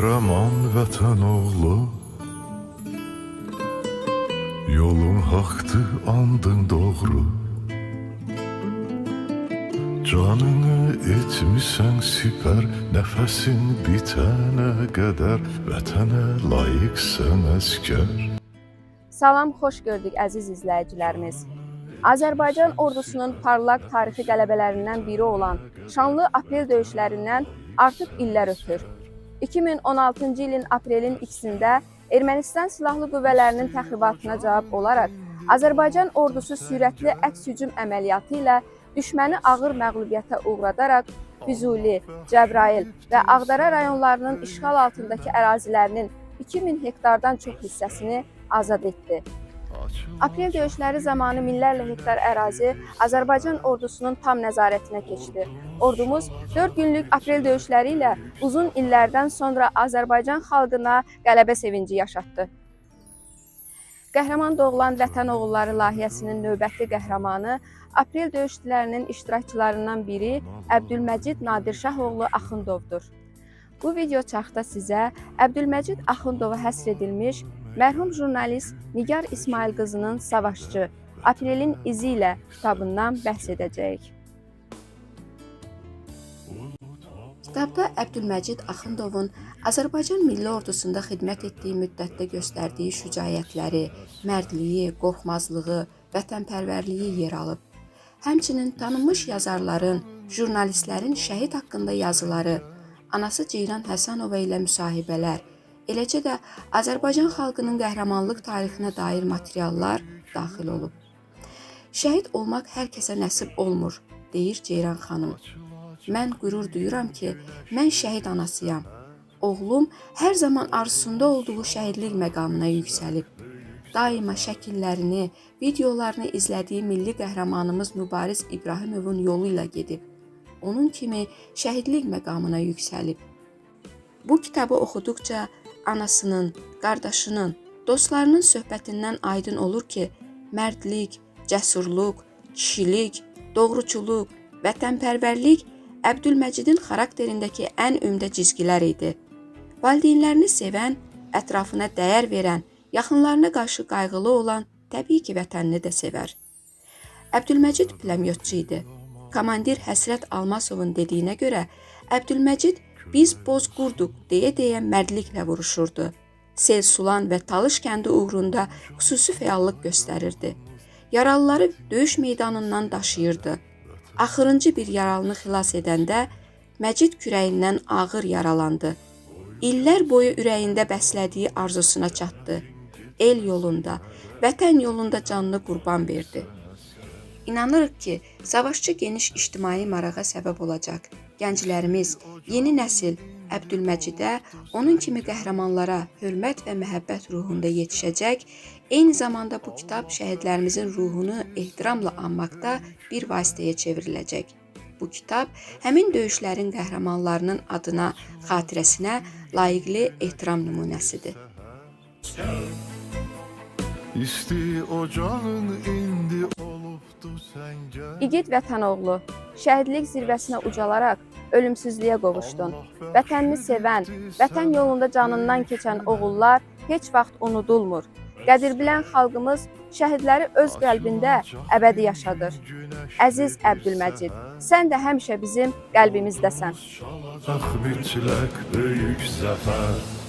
Qəhrəman vətən oğlu, yolun haqdır, andın doğru. Canını etmisən sipər, nəfəsin bitənə qədər, vətənə layiqsən əskər. Salam, xoş gördük əziz izləyicilərimiz. Azərbaycan ordusunun parlaq tarixi qələbələrindən biri olan şanlı aprel döyüşlərindən artıq illər ötür. 2016-cı ilin aprelin 2-də Ermənistan Silahlı Qüvvələrinin təxribatına cavab olaraq Azərbaycan ordusu sürətli əks-hücum əməliyyatı ilə düşməni ağır məğlubiyyətə uğradaraq Füzuli, Cəbrayıl və Ağdərə rayonlarının işğal altındakı ərazilərinin 2000 hektardan çox hissəsini azad etdi. Aprel döyüşləri zamanı minlərlə hektar ərazi Azərbaycan ordusunun tam nəzarətinə keçdi. Ordumuz 4 günlük aprel döyüşləri ilə uzun illərdən sonra Azərbaycan xalqına qələbə sevinci yaşatdı. Qəhrəman doğulan Vətən oğulları layihəsinin növbəti qəhrəmanı aprel döyüşlərinin iştirakçılarından biri Əbdülməcid Nadirşahoğlu Axundovdur. Bu video çarxda sizə Əbdülməcid Axundova həsr edilmiş mərhum jurnalist Nigar İsmail qızının Savaşçı, Aprelin izi ilə kitabından bəhs edəcəyik. Kitabda Əbdülməcid Axundovun Azərbaycan Milli Ordusunda xidmət etdiyi müddətdə göstərdiyi şücaətləri, mərdliyi, qorxmazlığı, vətənpərvərliyi yer alıb. Həmçinin tanınmış yazarların, jurnalistlərin şəhid haqqında yazıları, anası Ceyran Həsənova ilə müsahibələr, eləcə də Azərbaycan xalqının qəhrəmanlıq tarixinə dair materiallar daxil olub. Şəhid olmaq hər kəsə nəsib olmur, deyir Ceyran xanım. Mən qürur duyuram ki, mən şəhid anasıyam. Oğlum hər zaman arzusunda olduğu şəhidlik məqamına yüksəlib. Daima şəkillərini, videolarını izlədiyi milli qəhrəmanımız Mübariz İbrahimovun yolu ilə gedib. Onun kimi şəhidlik məqamına yüksəlib. Bu kitabı oxuduqca anasının, qardaşının, dostlarının söhbətindən aydın olur ki, mərdlik, cəsurluq, kişilik, doğruçuluq, vətənpərvərlik Əbdülməcidin xarakterindəki ən ümdə cizgilər idi. Valideynlərini sevən, ətrafına dəyər verən, yaxınlarına qarşı qayğılı olan təbii ki, vətənini də sevər. Əbdülməcid pulemyotçu idi. Komandir Həsrət Almasovun dediyinə görə Əbdülməcid biz bozqurduq deyə mərdliklə vuruşurdu. Sel Sulan və Talış kəndi uğrunda xüsusi fəallıq göstərirdi. Yaralıları döyüş meydanından daşıyırdı. Axırıncı bir yaralını xilas edəndə Məcid kürəyindən ağır yaralandı. İllər boyu ürəyində bəslədiyi arzusuna çatdı. El yolunda, vətən yolunda canını qurban verdi. İnanırıq ki, Savaşçı geniş ictimai marağa səbəb olacaq. Gənclərimiz, yeni nəsil Əbdülməcidə, onun kimi qəhrəmanlara hörmət və məhəbbət ruhunda yetişəcək, eyni zamanda bu kitab şəhidlərimizin ruhunu ehtiramla anmaqda bir vasitəyə çevriləcək. Bu kitab həmin döyüşlərin qəhrəmanlarının adına, xatirəsinə layiqli ehtiram nümunəsidir. İsti ocağın indi olubdu səngər. İgid Vətən oğlu, şəhidlik zirvəsinə ucalaraq ölümsüzlüyə qovuşdun. Vətənini sevən, vətən yolunda canından keçən oğullar heç vaxt unudulmur. Qədir bilən xalqımız şəhidləri öz qəlbində əbədi yaşadır. Əziz Əbdülməcid, sən də həmişə bizim qəlbimizdəsən. Çalacaq mütləq böyük zəfər.